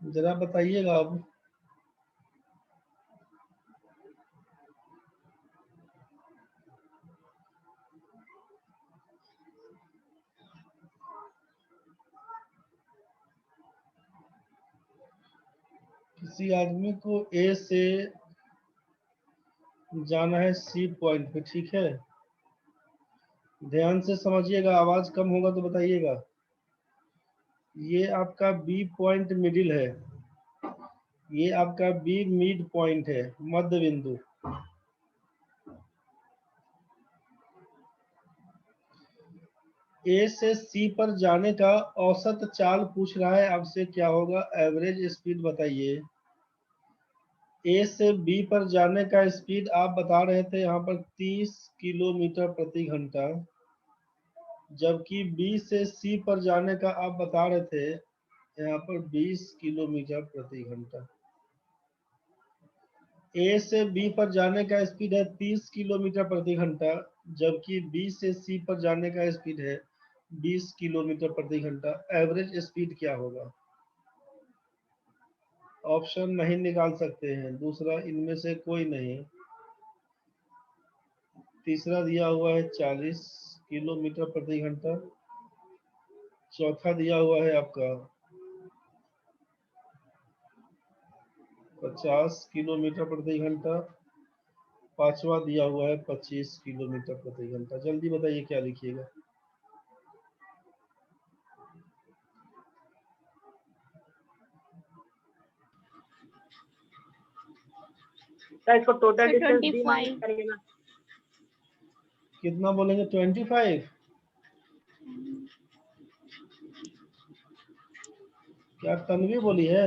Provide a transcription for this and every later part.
जरा बताइएगा अब। किसी आदमी को ए से जाना है सी पॉइंट पे, ठीक है। ध्यान से समझिएगा, आवाज कम होगा तो बताइएगा। ये आपका बी पॉइंट मिडिल है, ये आपका बी मिड पॉइंट है, मध्य बिंदु। ए से सी पर जाने का औसत चाल पूछ रहा है आपसे, क्या होगा? एवरेज स्पीड बताइए। ए से बी पर जाने का स्पीड आप बता रहे थे यहाँ पर 30 किलोमीटर प्रति घंटा, जबकि बी से सी पर जाने का आप बता रहे थे यहाँ पर 20 किलोमीटर प्रति घंटा। ए से बी पर जाने का स्पीड है 30 किलोमीटर प्रति घंटा, जबकि बी से सी पर जाने का स्पीड है 20 किलोमीटर प्रति घंटा। एवरेज स्पीड क्या होगा? ऑप्शन नहीं निकाल सकते हैं, दूसरा इनमें से कोई नहीं। तीसरा दिया हुआ है 40 किलोमीटर प्रति घंटा, चौथा दिया हुआ है आपका 50 किलोमीटर प्रति घंटा, पांचवा दिया हुआ है 25 किलोमीटर प्रति घंटा। जल्दी बताइए क्या लिखिएगा। इसको टोटल डिस्टेंस डी माइनस करेंगे ना। कितना बोलेंगे? 25? क्या तन्वी बोली है?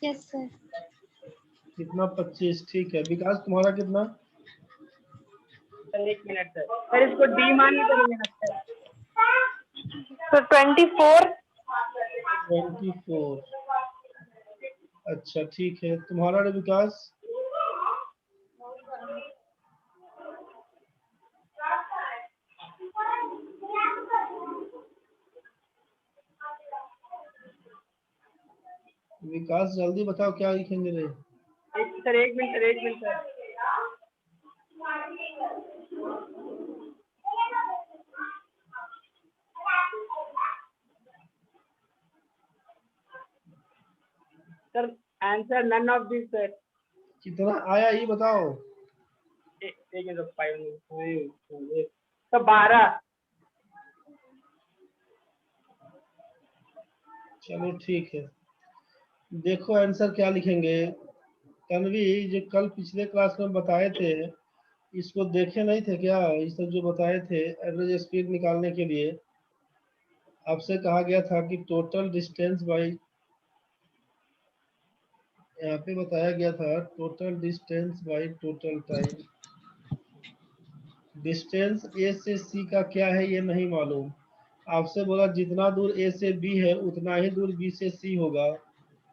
Yes sir. कितना? 25, ठीक है। विकास तुम्हारा कितना? सर 1 मिनट सर, इसको डी मान ही करेंगे ना सर। तो 24। 24, अच्छा ठीक है। तुम्हारा रे विकास? विकास जल्दी बताओ क्या लिखेंगे रे? Sir 1 minute sir, 1 minute sir. Sir answer none of this sir. कितना आया ये बताओ। तो 12। चलो ठीक है, देखो आंसर क्या लिखेंगे। तन्वी, जो कल पिछले क्लास में बताए थे, इसको देखे नहीं थे क्या? ये सब जो बताए थे एवरेज स्पीड निकालने के लिए, आपसे कहा गया था कि टोटल डिस्टेंस बाई, यहाँ पे बताया गया था total distance by total time. Distance A से सी का क्या है ये नहीं मालूम। आपसे बोला जितना दूर ए से बी है उतना ही दूर बी से सी होगा।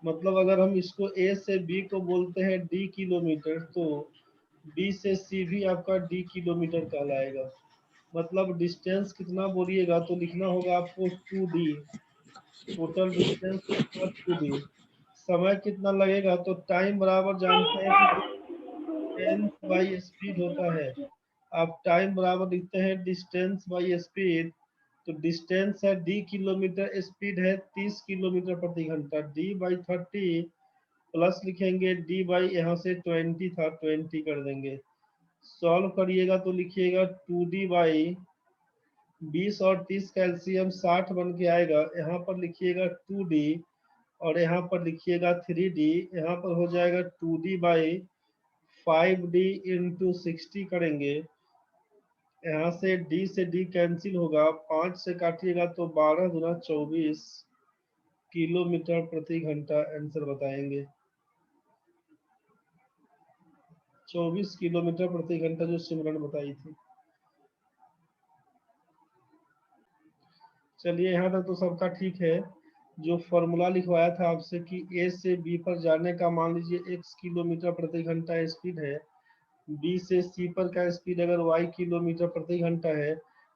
मतलब अगर हम इसको ए से बी को बोलते हैं डी किलोमीटर, तो बी से सी भी आपका डी किलोमीटर कहलाएगा। मतलब डिस्टेंस कितना बोलिएगा तो लिखना होगा आपको 2d। Total distance 2d। समय कितना लगेगा तो टाइम बराबर जानते हैं कि डिस्टेंस बाई स्पीड होता है। आप टाइम बराबर लिखते हैं डिस्टेंस बाई स्पीड, तो डिस्टेंस है डी किलोमीटर, स्पीड है 30 किलोमीटर प्रति घंटा। डी बाई 30 प्लस लिखेंगे डी बाई, यहाँ से 20 था 20 कर देंगे। सॉल्व करिएगा तो लिखिएगा 2d बाई 20 और 30 का एलसीएम 60 बन के आएगा। यहाँ पर लिखिएगा 2d और यहाँ पर लिखिएगा 3d। यहाँ पर हो जाएगा 2d बाई 5d इंटू 60 करेंगे, यहाँ से डी कैंसिल होगा, 5 से काटिएगा तो 12 गुना 24 किलोमीटर प्रति घंटा आंसर बताएंगे। 24 किलोमीटर प्रति घंटा जो सिमरन बताई थी। चलिए यहाँ तक तो सबका ठीक है। जो फॉर्मूला लिखवाया था आपसे कि ए से बी पर जाने का मान लीजिए x किलोमीटर प्रति घंटा स्पीड है, बी से सी पर का स्पीड अगर y किलोमीटर प्रति घंटा है,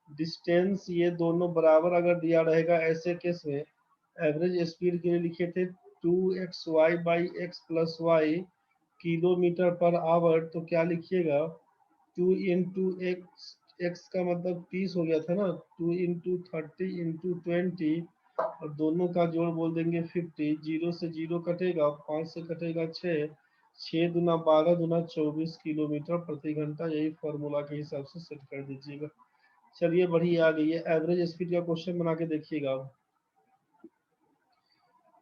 डिस्टेंस ये दोनों बराबर अगर दिया रहेगा, ऐसे केस में एवरेज स्पीड के लिए लिखे थे 2xy/x+y किलोमीटर पर आवर, तो क्या लिखिएगा 2 इंटू एक्स का मतलब 30 हो गया था ना, 2 इंटू 30 इंटू 20 और दोनों का जोड़ बोल देंगे 50। 0 से 0 कटेगा, 5 से कटेगा 6, 6 दुना 12 दुना 24 किलोमीटर प्रति घंटा। यही फॉर्मूला के हिसाब से सेट कर दीजिएगा। चलिए बढ़िया आ गई है। एवरेज स्पीड का क्वेश्चन बना के देखिएगा।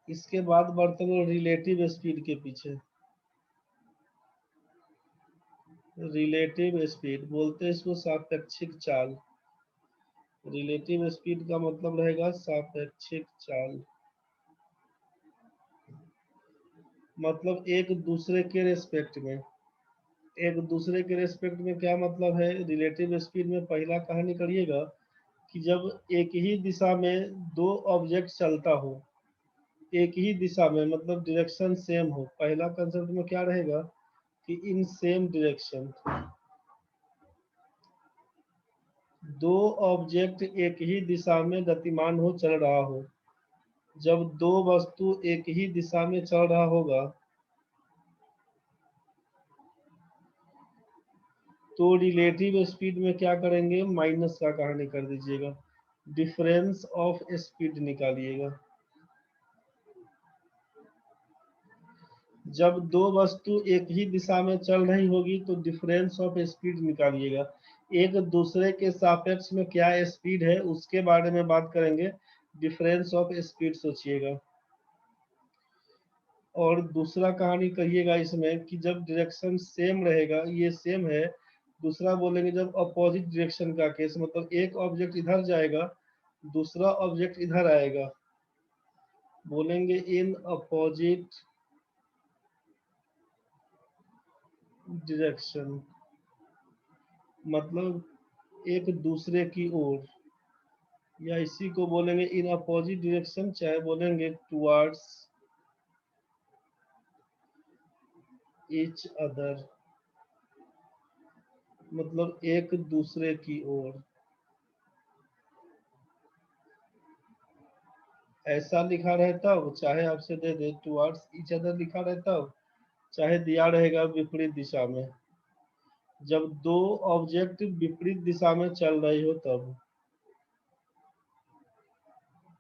इसके बाद बढ़ते हैं रिलेटिव स्पीड के पीछे। रिलेटिव स्पीड बोलते हैं इसको सापेक्षिक चाल। रिलेटिव स्पीड का मतलब रहेगा सापेक्षिक चाल, मतलब एक दूसरे के रेस्पेक्ट में। एक दूसरे के रेस्पेक्ट में क्या मतलब है? रिलेटिव स्पीड में पहला कहानी करिएगा कि जब एक ही दिशा में दो ऑब्जेक्ट चलता हो, एक ही दिशा में मतलब डायरेक्शन सेम हो। पहला कंसेप्ट में क्या रहेगा कि इन सेम डायरेक्शन, दो ऑब्जेक्ट एक ही दिशा में गतिमान हो, चल रहा हो। जब दो वस्तु एक ही दिशा में चल रहा होगा तो रिलेटिव स्पीड में क्या करेंगे, माइनस का कहानी कर दीजिएगा, डिफरेंस ऑफ स्पीड निकालिएगा। जब दो वस्तु एक ही दिशा में चल रही होगी तो डिफरेंस ऑफ स्पीड निकालिएगा। एक दूसरे के सापेक्ष में क्या स्पीड है उसके बारे में बात करेंगे, डिफरेंस ऑफ स्पीड सोचिएगा। और दूसरा कहानी कहिएगा इसमें कि जब डायरेक्शन सेम रहेगा, ये सेम है। दूसरा बोलेंगे जब अपोजिट डायरेक्शन का केस, मतलब एक ऑब्जेक्ट इधर जाएगा, दूसरा ऑब्जेक्ट इधर आएगा, बोलेंगे इन अपोजिट डायरेक्शन, मतलब एक दूसरे की ओर, या इसी को बोलेंगे इन अपोजिट डायरेक्शन, चाहे बोलेंगे टुवर्ड्स ईच अदर, मतलब एक दूसरे की ओर। ऐसा लिखा रहता हो, चाहे आपसे दे दे टुवर्ड्स ईच अदर लिखा रहता हो, चाहे दिया रहेगा विपरीत दिशा में। जब दो ऑब्जेक्ट विपरीत दिशा में चल रही हो तब,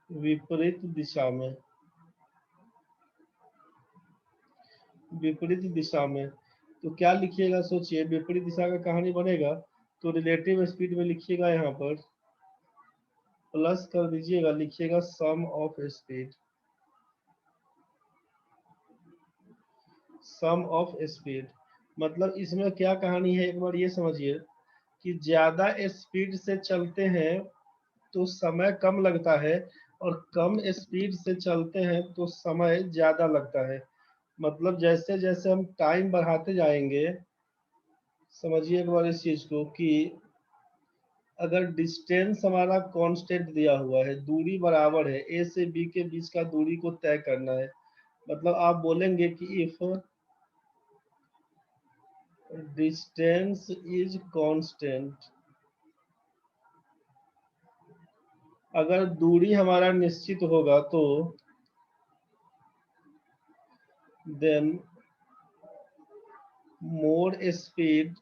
विपरीत दिशा में, विपरीत दिशा में, तो क्या लिखिएगा सोचिए। विपरीत दिशा का कहानी बनेगा तो रिलेटिव स्पीड में लिखिएगा, यहाँ पर प्लस कर दीजिएगा, लिखिएगा sum of speed, sum of speed. मतलब इसमें क्या कहानी है, एक बार ये समझिए कि ज्यादा स्पीड से चलते हैं तो समय कम लगता है, और कम स्पीड से चलते हैं तो समय ज्यादा लगता है। मतलब जैसे जैसे हम टाइम बढ़ाते जाएंगे, समझिए एक बार इस चीज को कि अगर डिस्टेंस हमारा कांस्टेंट दिया हुआ है, दूरी बराबर है, ए से बी के बीच का दूरी को तय करना है, मतलब आप बोलेंगे कि इफ डिस्टेंस इज कांस्टेंट, अगर दूरी हमारा निश्चित होगा तो देन मोर स्पीड,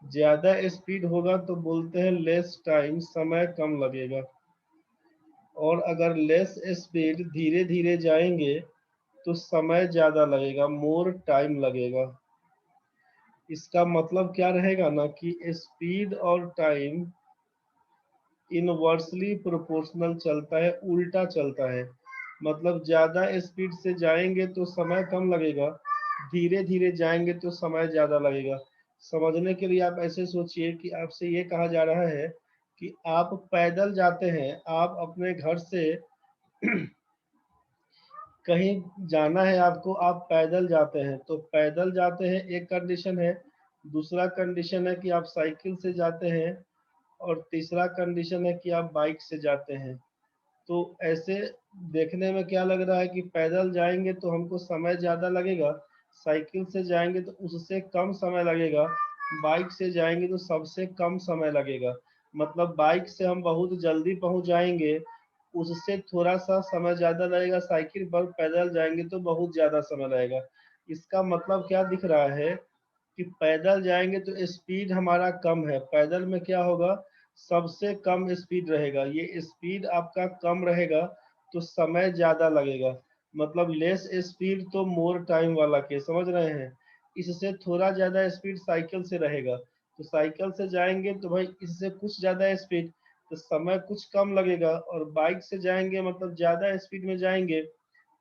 ज्यादा स्पीड होगा तो बोलते हैं लेस टाइम, समय कम लगेगा। और अगर लेस स्पीड, धीरे धीरे जाएंगे तो समय ज्यादा लगेगा, मोर टाइम लगेगा। इसका मतलब क्या रहेगा ना कि स्पीड और टाइम इनवर्सली प्रोपोर्शनल चलता है, उल्टा चलता है। मतलब ज्यादा स्पीड से जाएंगे तो समय कम लगेगा, धीरे धीरे जाएंगे तो समय ज्यादा लगेगा। समझने के लिए आप ऐसे सोचिए कि आपसे ये कहा जा रहा है कि आप पैदल जाते हैं, आप अपने घर से कहीं जाना है आपको, आप पैदल जाते हैं, तो पैदल जाते हैं एक कंडीशन है। दूसरा कंडीशन है कि आप साइकिल से जाते हैं, और तीसरा कंडीशन है कि आप बाइक से जाते हैं। तो ऐसे देखने में क्या लग रहा है कि पैदल जाएंगे तो हमको समय ज़्यादा लगेगा, साइकिल से जाएंगे तो उससे कम समय लगेगा, बाइक से जाएंगे तो सबसे कम समय लगेगा। मतलब बाइक से हम बहुत जल्दी पहुंच जाएंगे, उससे थोड़ा सा समय ज़्यादा लगेगा, साइकिल पर पैदल जाएंगे तो बहुत ज़्यादा समय लगेगा। इसका मतलब क्या दिख रहा है कि पैदल जाएंगे तो स्पीड हमारा कम है, पैदल में क्या होगा, सबसे कम स्पीड रहेगा। ये स्पीड आपका कम रहेगा तो समय ज्यादा लगेगा। मतलब लेस स्पीड तो मोर टाइम वाला के, समझ रहे हैं। इससे थोड़ा ज्यादा स्पीड साइकिल से रहेगा, तो साइकिल से जाएंगे तो भाई इससे कुछ ज्यादा स्पीड, तो समय कुछ कम लगेगा। और बाइक से जाएंगे मतलब ज्यादा स्पीड में जाएंगे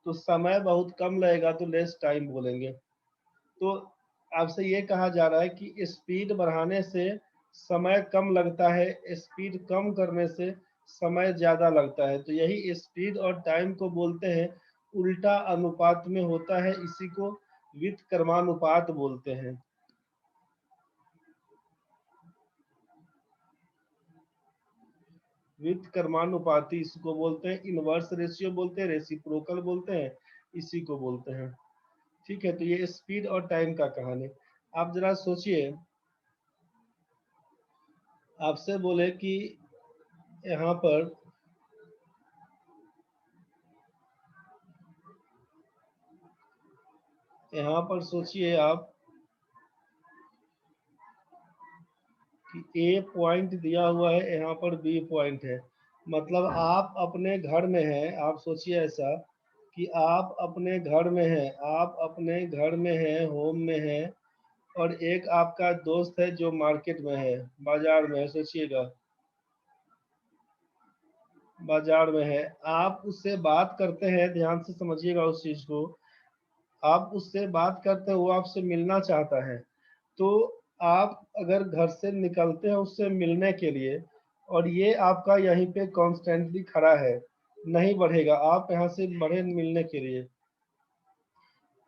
तो समय बहुत कम लगेगा, तो लेस टाइम बोलेंगे। तो आपसे ये कहा जा रहा है कि स्पीड बढ़ाने से समय कम लगता है, स्पीड कम करने से समय ज्यादा लगता है। तो यही स्पीड और टाइम को बोलते हैं उल्टा अनुपात में होता है, इसी को व्युत्क्रमानुपात बोलते हैं। व्युत्क्रमानुपाती इसको बोलते हैं, इनवर्स रेशियो बोलते हैं, रेसिप्रोकल बोलते हैं, इसी को बोलते हैं। ठीक है, तो ये स्पीड और टाइम का कहानी। आप जरा सोचिए, आपसे बोले कि यहाँ पर सोचिए आप कि ए पॉइंट दिया हुआ है, यहाँ पर बी पॉइंट है। मतलब आप अपने घर में हैं, आप सोचिए ऐसा कि आप अपने घर में हैं, आप अपने घर में हैं, होम में हैं, और एक आपका दोस्त है जो मार्केट में है, बाजार में है, सोचिएगा बाजार में है। आप उससे बात करते हैं, ध्यान से समझिएगा उस चीज को। आप उससे बात करते हैं, वो आपसे मिलना चाहता है, तो आप अगर घर से निकलते हैं उससे मिलने के लिए, और ये आपका यहीं पे कॉन्स्टेंटली खड़ा है, नहीं बढ़ेगा, आप यहाँ से बढ़े मिलने के लिए,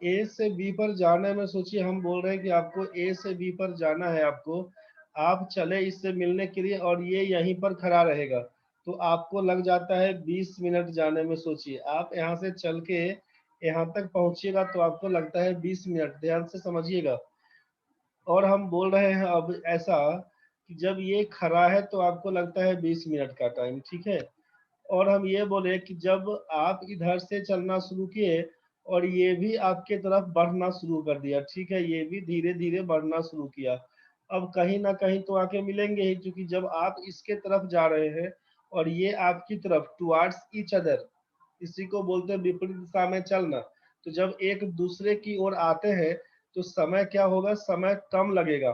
ए से बी पर जाने में, सोचिए हम बोल रहे हैं कि आपको ए से बी पर जाना है, आपको, आप चले इससे मिलने के लिए और ये यहीं पर खड़ा रहेगा, तो आपको लग जाता है 20 मिनट जाने में। सोचिए आप यहाँ से चल के यहाँ तक पहुंचिएगा तो आपको लगता है 20 मिनट, ध्यान से समझिएगा। और हम बोल रहे हैं अब ऐसा कि जब ये खड़ा है तो आपको लगता है 20 मिनट का टाइम, ठीक है। और हम ये बोले कि जब आप इधर से चलना शुरू किए और ये भी आपके तरफ बढ़ना शुरू कर दिया, ठीक है, ये भी धीरे धीरे बढ़ना शुरू किया, अब कहीं ना कहीं तो आके मिलेंगे ही, क्योंकि जब आप इसके तरफ जा रहे हैं और ये आपकी तरफ, टुवार्ड्स ईच अदर, इसी को बोलते हैं विपरीत दिशा में चलना। तो जब एक दूसरे की ओर आते हैं तो समय क्या होगा, समय कम लगेगा।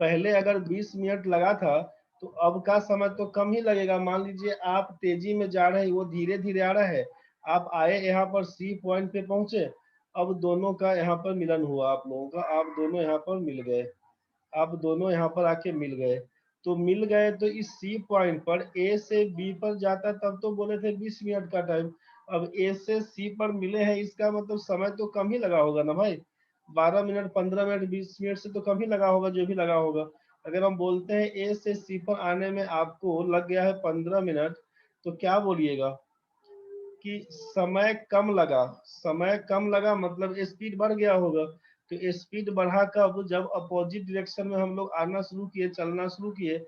पहले अगर 20 मिनट लगा था तो अब का समय तो कम ही लगेगा। मान लीजिए आप तेजी में जा रहे हैं, वो धीरे धीरे आ रहा है, आप आए यहाँ पर सी पॉइंट पे पहुंचे, अब दोनों का यहाँ पर मिलन हुआ, आप लोगों का, आप दोनों यहाँ पर मिल गए, आप दोनों यहाँ पर आके मिल गए। तो मिल गए तो इस सी पॉइंट पर ए से बी पर जाता, तब तो बोले थे 20 मिनट का टाइम, अब ए से सी पर मिले हैं, इसका मतलब समय तो कम ही लगा होगा ना भाई, 12 मिनट, 15 मिनट, 20 मिनट से तो कम ही लगा होगा, जो भी लगा होगा। अगर हम बोलते हैं ए से सी पर आने में आपको लग गया है 15 मिनट, तो क्या बोलिएगा कि समय कम लगा, समय कम लगा मतलब स्पीड बढ़ गया होगा। तो स्पीड बढ़ा कब, जब अपोजिट डायरेक्शन में हम लोग आना शुरू किए, चलना शुरू किए,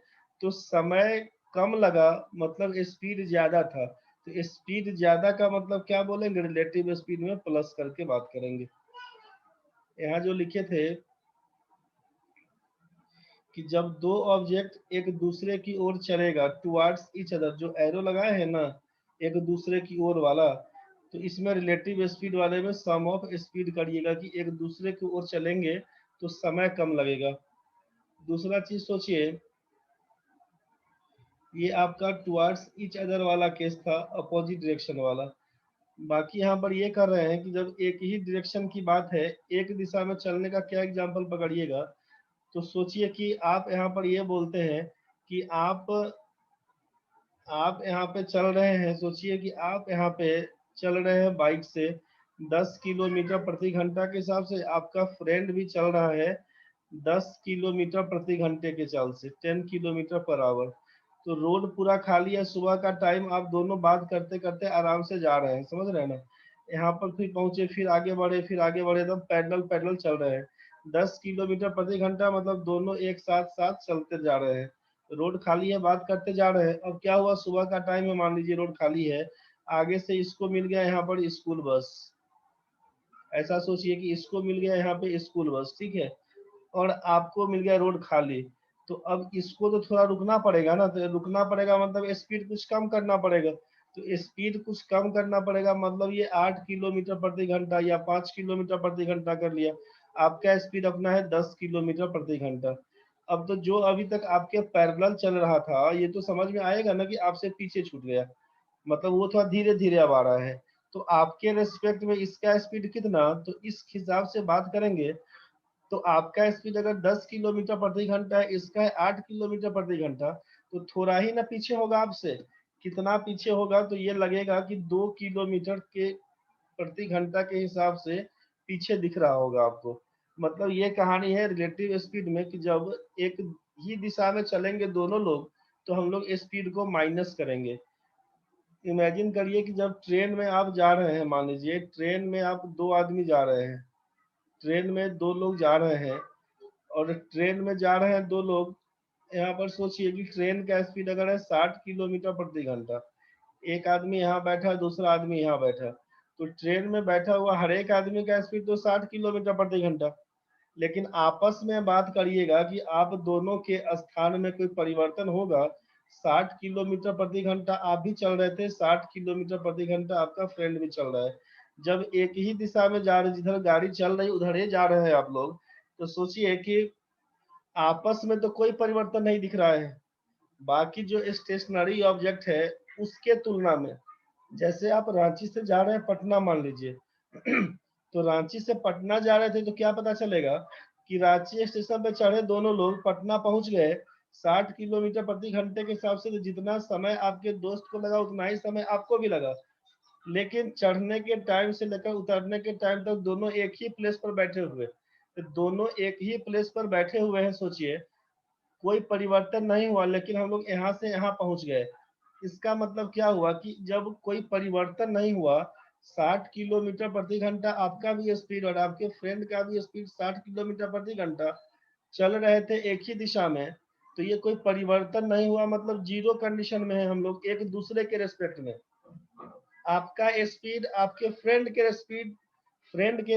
तो समय कम लगा, मतलब स्पीड ज्यादा था। तो स्पीड ज्यादा का मतलब क्या बोलेंगे, रिलेटिव स्पीड में प्लस करके बात करेंगे। यहाँ जो लिखे थे कि जब दो ऑब्जेक्ट एक दूसरे की ओर चलेगा, टुवार्ड्स ईच अदर, जो एरो लगाए हैं ना एक दूसरे की ओर वाला, तो इसमें रिलेटिव स्पीड वाले में सम ऑफ स्पीड करिएगा कि एक दूसरे की ओर चलेंगे तो समय कम लगेगा। दूसरा चीज सोचिए, ये आपका टुवार्ड्स ईच अदर वाला केस था, अपोजिट डायरेक्शन वाला। बाकी यहाँ पर ये कर रहे हैं कि जब एक ही डायरेक्शन की बात है, एक दिशा में चलने का क्या एग्जांपल पकड़िएगा। तो सोचिए कि आप यहाँ पर ये बोलते हैं कि आप यहाँ पे चल रहे हैं, सोचिए कि आप यहाँ पे चल रहे हैं बाइक से 10 किलोमीटर प्रति घंटा के हिसाब से, आपका फ्रेंड भी चल रहा है 10 किलोमीटर प्रति घंटे के चाल से, 10 किलोमीटर पर आवर। तो रोड पूरा खाली है, सुबह का टाइम, आप दोनों बात करते करते आराम से जा रहे हैं, समझ रहे हैं ना। यहाँ पर फिर पहुंचे, फिर आगे बढ़े, फिर आगे बढ़े, एकदम पैदल पैदल चल रहे हैं 10 किलोमीटर प्रति घंटा, मतलब दोनों एक साथ साथ चलते जा रहे हैं। रोड खाली है, बात करते जा रहे हैं। अब क्या हुआ, सुबह का टाइम है, मान लीजिए रोड खाली है, आगे से इसको मिल गया यहाँ पर स्कूल बस। ऐसा सोचिए कि इसको मिल गया यहाँ पे स्कूल बस, ठीक है, और आपको मिल गया रोड खाली। तो अब इसको तो थोड़ा रुकना पड़ेगा ना, तो रुकना पड़ेगा मतलब स्पीड कुछ कम करना पड़ेगा। तो स्पीड कुछ कम करना पड़ेगा, मतलब ये 8 किलोमीटर प्रति घंटा या 5 किलोमीटर प्रति घंटा कर लिया। आपका स्पीड अपना है 10 किलोमीटर प्रति घंटा। अब तो जो अभी तक आपके पैरेलल चल रहा था, ये तो समझ में आएगा ना कि आपसे पीछे छूट गया, मतलब वो थोड़ा धीरे धीरे अब आ रहा है। तो आपके रेस्पेक्ट में इसका स्पीड कितना, तो इस हिसाब से बात करेंगे। तो आपका स्पीड अगर 10 किलोमीटर प्रति घंटा है, इसका है 8 किलोमीटर प्रति घंटा, तो थोड़ा ही ना पीछे होगा आपसे। कितना पीछे होगा, तो ये लगेगा कि 2 किलोमीटर के प्रति घंटा के हिसाब से पीछे दिख रहा होगा आपको। मतलब ये कहानी है रिलेटिव स्पीड में कि जब एक ही दिशा में चलेंगे दोनों लोग, तो हम लोग स्पीड को माइनस करेंगे। इमेजिन करिए कि जब ट्रेन में आप जा रहे हैं, मान लीजिए ट्रेन में आप 2 आदमी जा रहे हैं, ट्रेन में 2 लोग जा रहे हैं, और ट्रेन में जा रहे हैं 2 लोग। यहाँ पर सोचिए कि ट्रेन का स्पीड अगर है 60 किलोमीटर प्रति घंटा, एक आदमी यहाँ बैठा है, दूसरा आदमी यहाँ बैठा है, तो ट्रेन में बैठा हुआ हर एक आदमी का स्पीड तो 60 किलोमीटर प्रति घंटा। लेकिन आपस में बात करिएगा कि आप दोनों के स्थान में कोई परिवर्तन होगा। 60 किलोमीटर प्रति घंटा आप भी चल रहे थे, 60 किलोमीटर प्रति घंटा आपका फ्रेंड भी चल रहा है। जब एक ही दिशा में जा रहे, जिधर गाड़ी चल रही उधर ही जा रहे हैं आप लोग, तो सोचिए कि आपस में तो कोई परिवर्तन नहीं दिख रहा है। बाकी जो स्टेशनरी ऑब्जेक्ट है उसके तुलना में, जैसे आप रांची से जा रहे हैं पटना मान लीजिए तो रांची से पटना जा रहे थे, तो क्या पता चलेगा कि रांची स्टेशन पे चढ़े दोनों लोग, पटना पहुंच गए 60 किलोमीटर प्रति घंटे के हिसाब से, तो जितना समय आपके दोस्त को लगा उतना ही समय आपको भी लगा। लेकिन चढ़ने के टाइम से लेकर उतरने के टाइम तक दोनों एक ही प्लेस पर बैठे हुए, तो दोनों एक ही प्लेस पर बैठे हुए हैं, सोचिए कोई परिवर्तन नहीं हुआ, लेकिन हम लोग यहाँ से यहाँ पहुंच गए। इसका मतलब क्या हुआ कि जब कोई परिवर्तन नहीं हुआ, 60 किलोमीटर प्रति घंटा आपका भी स्पीड और आपके फ्रेंड का भी स्पीड 60 किलोमीटर प्रति घंटा चल रहे थे एक ही दिशा में, तो ये कोई परिवर्तन नहीं हुआ, मतलब जीरो कंडीशन में है हम लोग एक दूसरे के रेस्पेक्ट में। आपका स्पीड आपके फ्रेंड के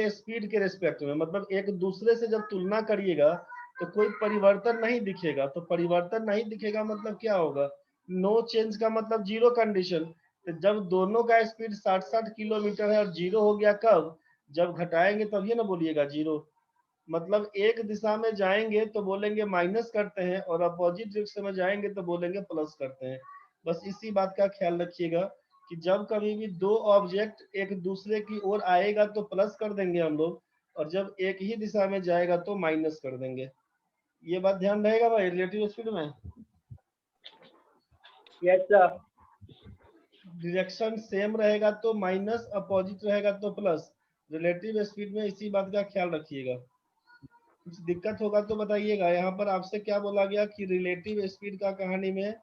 स्पीड के रेस्पेक्ट में, मतलब एक दूसरे से जब तुलना करिएगा तो कोई परिवर्तन नहीं दिखेगा। तो परिवर्तन नहीं दिखेगा मतलब क्या होगा, नो चेंज का मतलब जीरो कंडीशन। तो जब दोनों का स्पीड 60-60 किलोमीटर है और जीरो हो गया, कब, जब घटाएंगे तभी ना बोलिएगा जीरो। मतलब एक दिशा में जाएंगे तो बोलेंगे माइनस करते हैं, और अपोजिट डायरेक्शन में जाएंगे तो बोलेंगे प्लस करते हैं। बस इसी बात का ख्याल रखिएगा कि जब कभी भी दो ऑब्जेक्ट एक दूसरे की ओर आएगा तो प्लस कर देंगे हम लोग, और जब एक ही दिशा में जाएगा तो माइनस कर देंगे। ये बात ध्यान रहेगा भाई रिलेटिव स्पीड में। Yes sir. डायरेक्शन सेम रहेगा तो माइनस, अपोजिट रहेगा तो प्लस। रिलेटिव स्पीड में इसी बात का ख्याल रखिएगा। कुछ दिक्कत होगा तो बताइएगा। यहाँ पर आपसे क्या बोला गया कि रिलेटिव स्पीड का कहानी में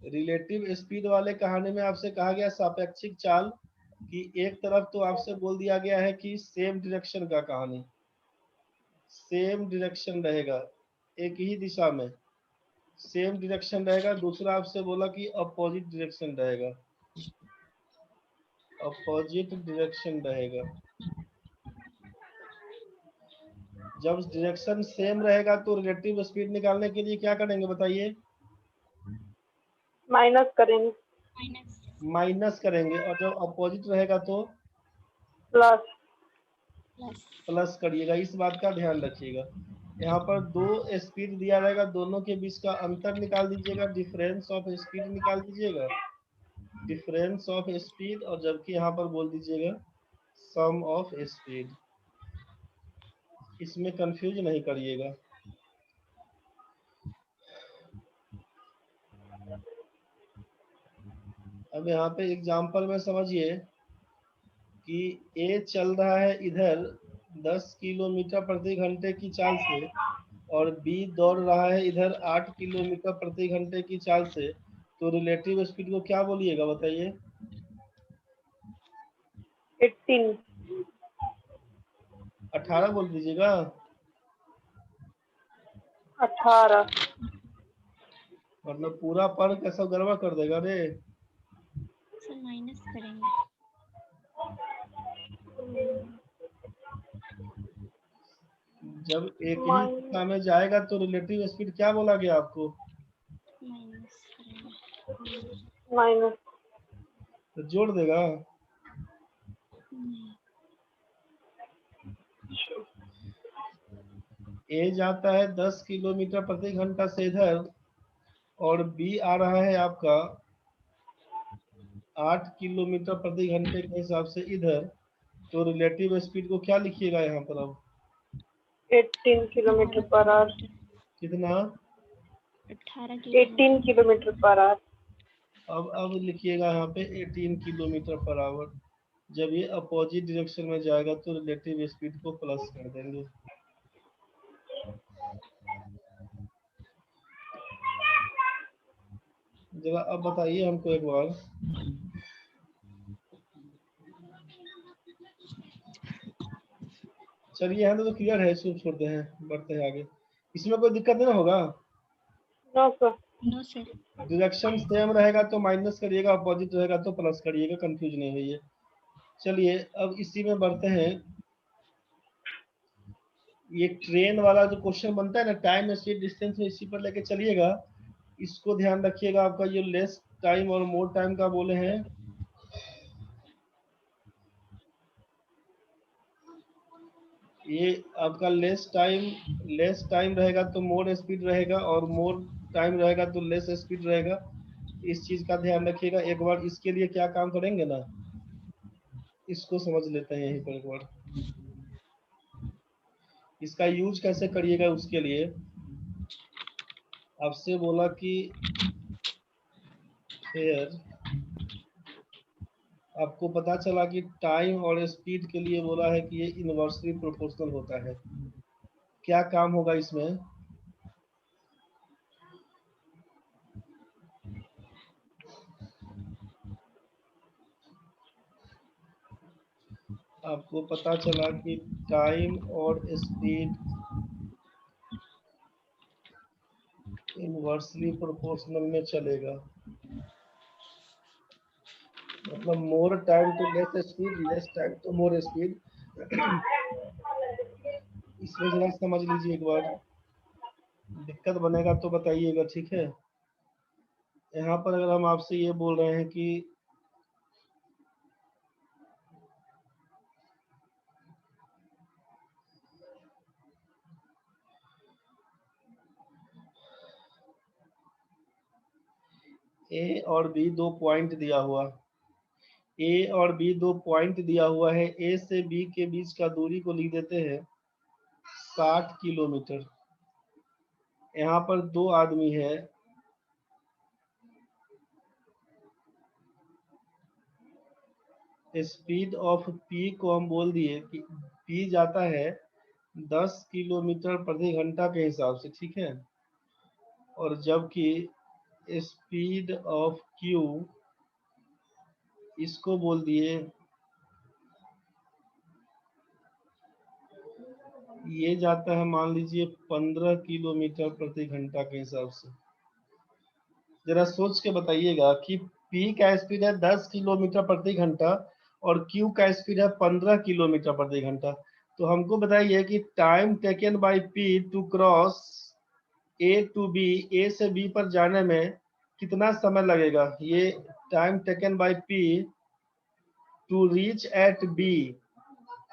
रिलेटिव स्पीड वाले कहानी में आपसे कहा गया सापेक्षिक चाल, कि एक तरफ तो आपसे बोल दिया गया है कि सेम डायरेक्शन का कहानी, सेम डायरेक्शन रहेगा एक ही दिशा में, सेम डायरेक्शन रहेगा। दूसरा आपसे बोला कि अपोजिट डायरेक्शन रहेगा, अपोजिट डायरेक्शन रहेगा। जब डायरेक्शन सेम रहेगा तो रिलेटिव स्पीड निकालने के लिए क्या करेंगे बताइए, माइनस करेंगे, माइनस करेंगे। और जब अपोजिट रहेगा तो प्लस, प्लस करिएगा। इस बात का ध्यान रखिएगा। यहाँ पर दो स्पीड दिया रहेगा, दोनों के बीच का अंतर निकाल दीजिएगा, डिफरेंस ऑफ स्पीड निकाल दीजिएगा। डिफरेंस ऑफ स्पीड, और जबकि यहाँ पर बोल दीजिएगा सम ऑफ स्पीड। इसमें कंफ्यूज नहीं करिएगा। अब यहाँ पे एग्जांपल में समझिए कि ए चल रहा है इधर 10 किलोमीटर प्रति घंटे की चाल से, और बी दौड़ रहा है इधर 8 किलोमीटर प्रति घंटे की चाल से, तो रिलेटिव स्पीड को क्या बोलिएगा बताइए? 18। 18 बोल दीजिएगा। 18। मतलब पूरा पर कैसा गड़बड़ कर देगा रे। सर माइनस करेंगे। जब एक ही दिशा में जाएगा तो रिलेटिव स्पीड क्या बोला गया आपको? माइनस करेंगे। माइनस। तो जोड़ देगा। नहीं। ए जाता है 10 किलोमीटर प्रति घंटा से इधर, और बी आ रहा है आपका 8 किलोमीटर प्रति घंटे के हिसाब से इधर, तो रिलेटिव स्पीड को क्या लिखिएगा यहाँ पर अब? 18 किलोमीटर पर आवर। कितना? 18 किलोमीटर पर आवर। अब लिखिएगा यहाँ पे 18 किलोमीटर पर आवर। जब ये अपोजिट डायरेक्शन में जाएगा तो रिलेटिव स्पीड को प्लस कर देंगे। जरा अब बताइए हमको एक बार, चलिए यहाँ तो क्लियर है, इसको छोड़ते हैं, बढ़ते हैं आगे। इसमें कोई दिक्कत नहीं ना होगा? No sir. No sir. Direction same रहेगा तो माइनस करिएगा, अपोजिट रहेगा तो प्लस करिएगा, कंफ्यूज नहीं होइए। चलिए अब इसी में बढ़ते हैं। ये ट्रेन वाला जो क्वेश्चन बनता है ना, टाइम स्पीड डिस्टेंस में, इसी पर लेके चलिएगा। इसको ध्यान रखिएगा, आपका ये लेस टाइम और मोर टाइम का बोले हैं। ये आपका लेस टाइम रहेगा तो मोर स्पीड रहेगा, और मोर टाइम रहेगा तो लेस स्पीड रहेगा। इस चीज का ध्यान रखिएगा। एक बार इसके लिए क्या काम करेंगे ना, इसको समझ लेते हैं यहीं पर एक बार। इसका यूज कैसे करिएगा उसके लिए आपसे बोला कि फिर आपको पता चला कि टाइम और स्पीड के लिए बोला है कि ये इनवर्सली प्रोपोर्शनल होता है। क्या काम होगा इसमें? आपको पता चला कि टाइम और स्पीड इनवर्सली प्रोपोर्शनल में चलेगा। मतलब more time to less speed, less time to more speed. इसमें जरा समझ लीजिए एक बार, दिक्कत बनेगा तो बताइएगा, ठीक है? यहाँ पर अगर हम आपसे ये बोल रहे हैं कि ए और बी दो पॉइंट दिया हुआ, ए और बी दो पॉइंट दिया हुआ है, ए से बी के बीच का दूरी को लिख देते हैं 60 किलोमीटर। यहाँ पर दो आदमी है, स्पीड ऑफ पी को हम बोल दिए कि पी जाता है 10 किलोमीटर प्रति घंटा के हिसाब से, ठीक है? और जबकि स्पीड ऑफ क्यू इसको बोल दिए, ये जाता है मान लीजिए 15 किलोमीटर प्रति घंटा के हिसाब से। जरा सोच के बताइएगा कि P का स्पीड है 10 किलोमीटर प्रति घंटा और Q का स्पीड है 15 किलोमीटर प्रति घंटा। तो हमको बताइए कि time taken by P to cross A to B, A से B पर जाने में कितना समय लगेगा? ये time taken by P to reach at B,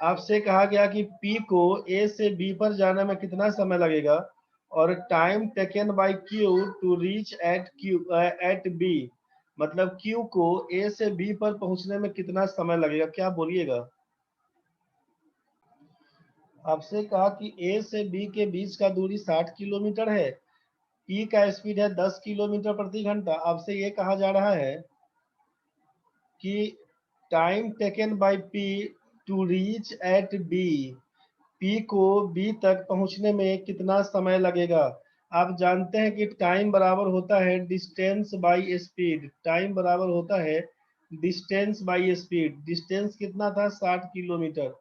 आपसे कहा गया कि P को A से B पर जाने में कितना समय लगेगा, और time taken by Q to reach at B, मतलब Q को A से B पर पहुंचने में कितना समय लगेगा, क्या बोलिएगा। आपसे कहा कि A से B के बीच का दूरी 60 किलोमीटर है, P का स्पीड है 10 किलोमीटर प्रति घंटा। आपसे ये कहा जा रहा है कि time taken by P to reach at B, P को B तक पहुंचने में कितना समय लगेगा। आप जानते हैं कि टाइम बराबर होता है डिस्टेंस बाय स्पीड। टाइम बराबर होता है डिस्टेंस बाय स्पीड। डिस्टेंस कितना था 60 किलोमीटर,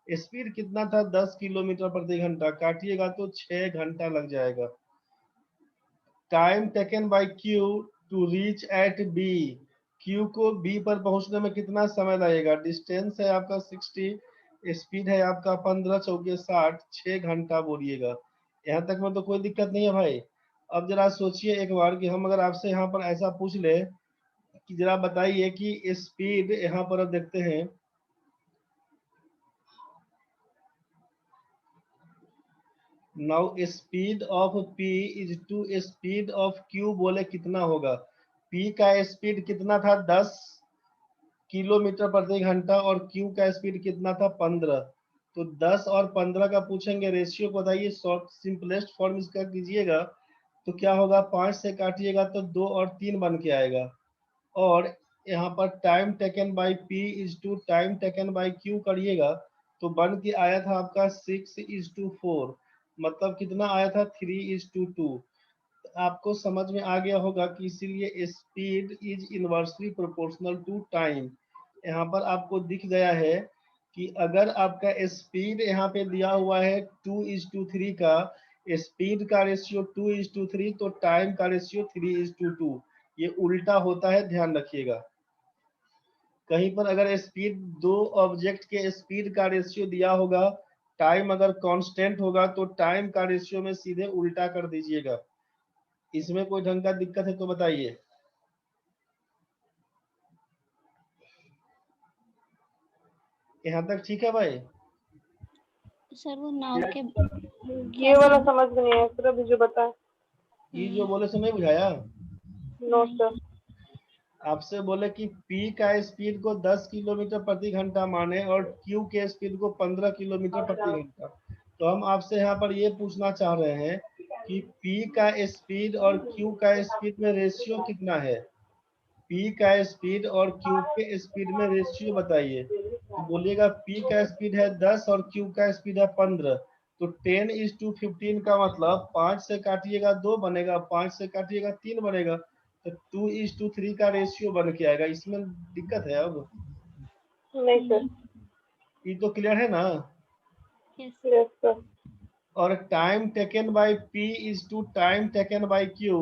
स्पीड कितना था 10 किलोमीटर प्रति घंटा। काटिएगा तो 6 घंटा लग जाएगा। Time taken by Q to reach at B, Q को B पर पहुंचने में कितना समय लगेगा। डिस्टेंस है आपका 60, स्पीड है आपका 15 चौके 60, 6 घंटा बोलिएगा। यहाँ तक में तो कोई दिक्कत नहीं है भाई। अब जरा सोचिए एक बार कि हम अगर आपसे यहाँ पर ऐसा पूछ ले कि जरा बताइए कि स्पीड, यहाँ पर अब देखते हैं now speed of P is to speed of Q, बोले कितना होगा। P का स्पीड कितना था 10 किलोमीटर प्रति घंटा और Q का स्पीड कितना था 15। तो 10 और 15 का पूछेंगे, रेशियो बताइए। शॉर्ट सिंपलेस्ट फॉर्म इसका कीजिएगा तो क्या होगा, 5 से काटिएगा तो 2 और 3 बन के आएगा। और यहाँ पर time taken by P is to time taken by Q करिएगा तो बन के आया था आपका 6:4, मतलब कितना आया था 3:2। आपको समझ में आ गया होगा कि इसीलिए speed is inversely proportional to time. यहाँ पर आपको दिख गया है कि अगर आपका स्पीड यहाँ पे दिया हुआ है 2:3 का, स्पीड का रेशियो 2:3 तो टाइम का रेशियो 3:2। ये उल्टा होता है, ध्यान रखिएगा। कहीं पर अगर स्पीड, दो ऑब्जेक्ट के स्पीड का रेशियो दिया होगा, टाइम अगर कांस्टेंट होगा तो टाइम का रेशियो में सीधे उल्टा कर दीजिएगा। इसमें कोई ढंग का दिक्कत है तो बताइए। यहाँ तक ठीक है भाई। सर वो नाव के ये वाला समझ में नहीं आया सर, अभी जो बताया। ये जो बोले सो नहीं बुझाया। No sir. आपसे बोले कि P का स्पीड को 10 किलोमीटर प्रति घंटा माने और Q के स्पीड को 15 किलोमीटर प्रति घंटा। तो हम आपसे यहाँ पर ये पूछना चाह रहे हैं कि P का स्पीड और Q का स्पीड में रेशियो कितना है। P का स्पीड और Q के स्पीड में रेशियो बताइए। तो बोलिएगा P का स्पीड है 10 और Q का स्पीड है 15। तो 10:15 का मतलब 5 से काटिएगा 2 बनेगा, 5 से काटिएगा 3 बनेगा, तो 2:3 का रेशियो बन के आएगा। इसमें दिक्कत है अब। नहीं सर। ये तो क्लियर है ना। Yes yes sir. और time taken by P is to time taken by Q,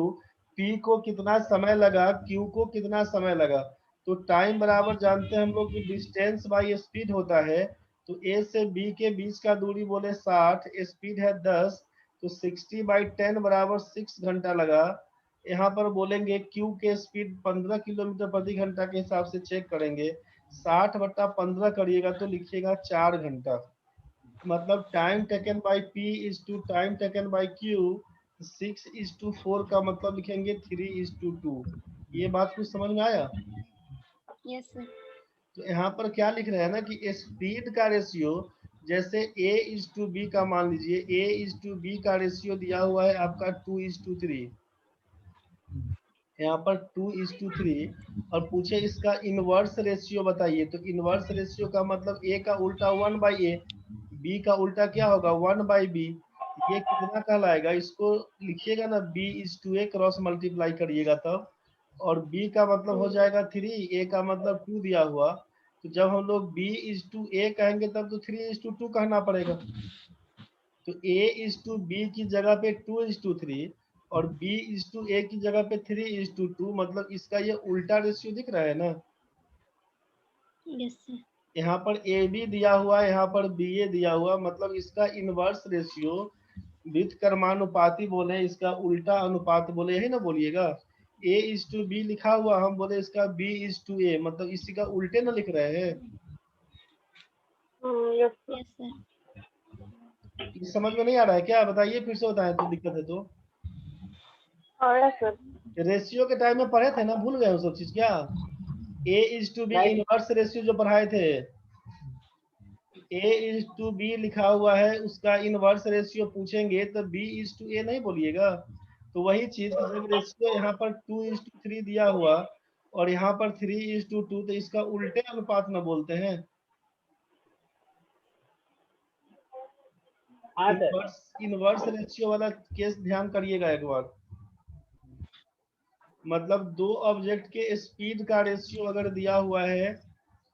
P को कितना समय लगा, Q को कितना समय लगा। तो टाइम बराबर जानते हैं हम लोग कि डिस्टेंस बाय स्पीड होता है। तो A से B के बीच का दूरी बोले 60, स्पीड है 10, तो 60/10 बराबर 6 घंटा लगा। यहाँ पर बोलेंगे Q के स्पीड 15 किलोमीटर प्रति घंटा के हिसाब से चेक करेंगे, 60/15 करिएगा तो लिखिएगा 4 घंटा। मतलब time taken by P is to time taken by Q, 6:4 का मतलब लिखेंगे 3:2। ये बात कुछ समझ में आया। यस सर तो यहाँ पर क्या लिख रहे हैं ना कि स्पीड का रेशियो, जैसे A:B का मान लीजिए, A:B का रेशियो दिया हुआ है आपका 2:3, यहाँ पर 2:3, और पूछे इसका इनवर्स रेशियो बताइए। तो इनवर्स रेशियो का मतलब A का उल्टा 1/A, B का उल्टा क्या होगा 1/B। ये कितना कहलाएगा, इसको लिखिएगा ना B:A क्रॉस मल्टीप्लाई करिएगा तब। और B का मतलब हो जाएगा 3, A का मतलब 2 दिया हुआ। तो जब हम लोग B:A कहेंगे तब तो 3:2 कहना पड़ेगा। तो A:B की जगह पे 2:3 और B:A की जगह पे 3:2, मतलब इसका ये उल्टा रेशियो दिख रहा है ना। यस सर यहाँ पर AB दिया हुआ है, यहाँ पर BA दिया हुआ, मतलब इसका इनवर्स रेशियो, व्युत्क्रमानुपाती बोले, इसका उल्टा अनुपात बोले, यही ना बोलिएगा। A:B लिखा हुआ, हम बोले इसका B:A, मतलब इसी का उल्टे ना लिख रहे हैं। Yes sir. यस सर ये समझ में नहीं आ रहा है क्या, बताइए फिर से, बताएं तो दिक्कत है तो। आया सर। रेशियो के टाइम में पढ़े थे ना, भूल गए वो सब चीज क्या? A/B Right. इनवर्स रेशियो जो पढ़ाए थे, A/B लिखा हुआ है, उसका इनवर्स रेशियो पूछेंगे तो B/A नहीं बोलिएगा। तो वही चीज जब रेशियो यहाँ पर 2:3 दिया हुआ और यहाँ पर 3:2, तो इसका उल्टे अनुपात न बोलते हैं। हाँ सर। इनवर्स रेशियो वाला केस ध्यान करिएगा एक बार। मतलब दो ऑब्जेक्ट के स्पीड का रेशियो अगर दिया हुआ है,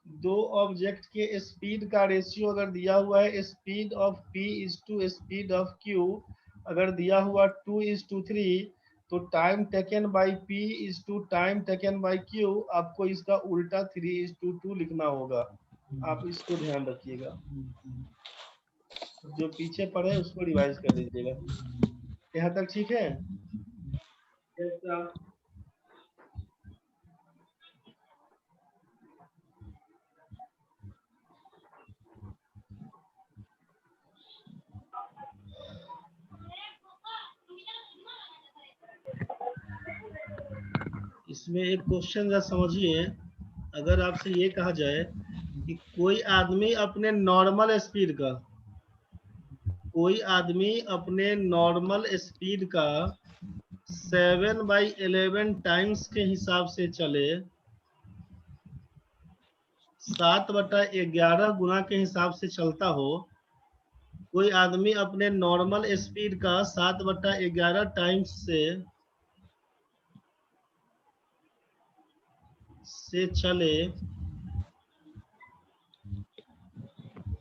दो ऑब्जेक्ट के स्पीड का रेशियो अगर दिया हुआ है, speed of P is to speed of Q अगर दिया हुआ 2:3, तो time taken by P is to time taken by Q, आपको इसका उल्टा 3:2 लिखना होगा। आप इसको ध्यान रखिएगा, जो पीछे पढ़े उसको रिवाइज कर लीजिएगा। यहाँ तक ठीक है? इसमें एक क्वेश्चन जरा समझिए। अगर आपसे ये कहा जाए कि कोई आदमी अपने नॉर्मल स्पीड का, कोई आदमी अपने नॉर्मल स्पीड का 7/11 टाइम्स के हिसाब से चले, 7/11 गुना के हिसाब से चलता हो, कोई आदमी अपने नॉर्मल स्पीड का 7/11 टाइम्स से चले,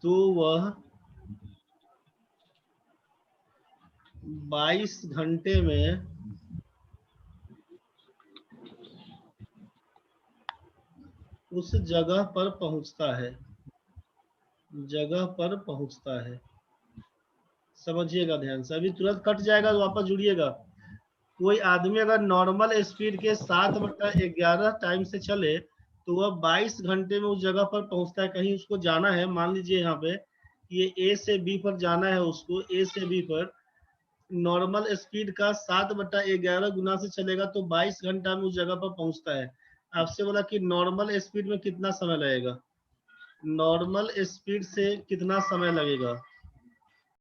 तो वह 22 घंटे में उस जगह पर पहुंचता है, जगह पर पहुंचता है। समझिएगा ध्यान से, अभी तुरंत कट जाएगा तो वापस जुड़िएगा। कोई आदमी अगर नॉर्मल स्पीड के 7/11 टाइम से चले, तो वह 22 घंटे में उस जगह पर पहुंचता है। कहीं उसको जाना है, मान लीजिए यहाँ पे ये A से B पर जाना है, उसको A से B पर नॉर्मल स्पीड का 7/11 गुना से चलेगा तो 22 घंटा में उस जगह पर पहुंचता है। आपसे बोला कि नॉर्मल स्पीड में कितना समय लगेगा, नॉर्मल स्पीड से कितना समय लगेगा।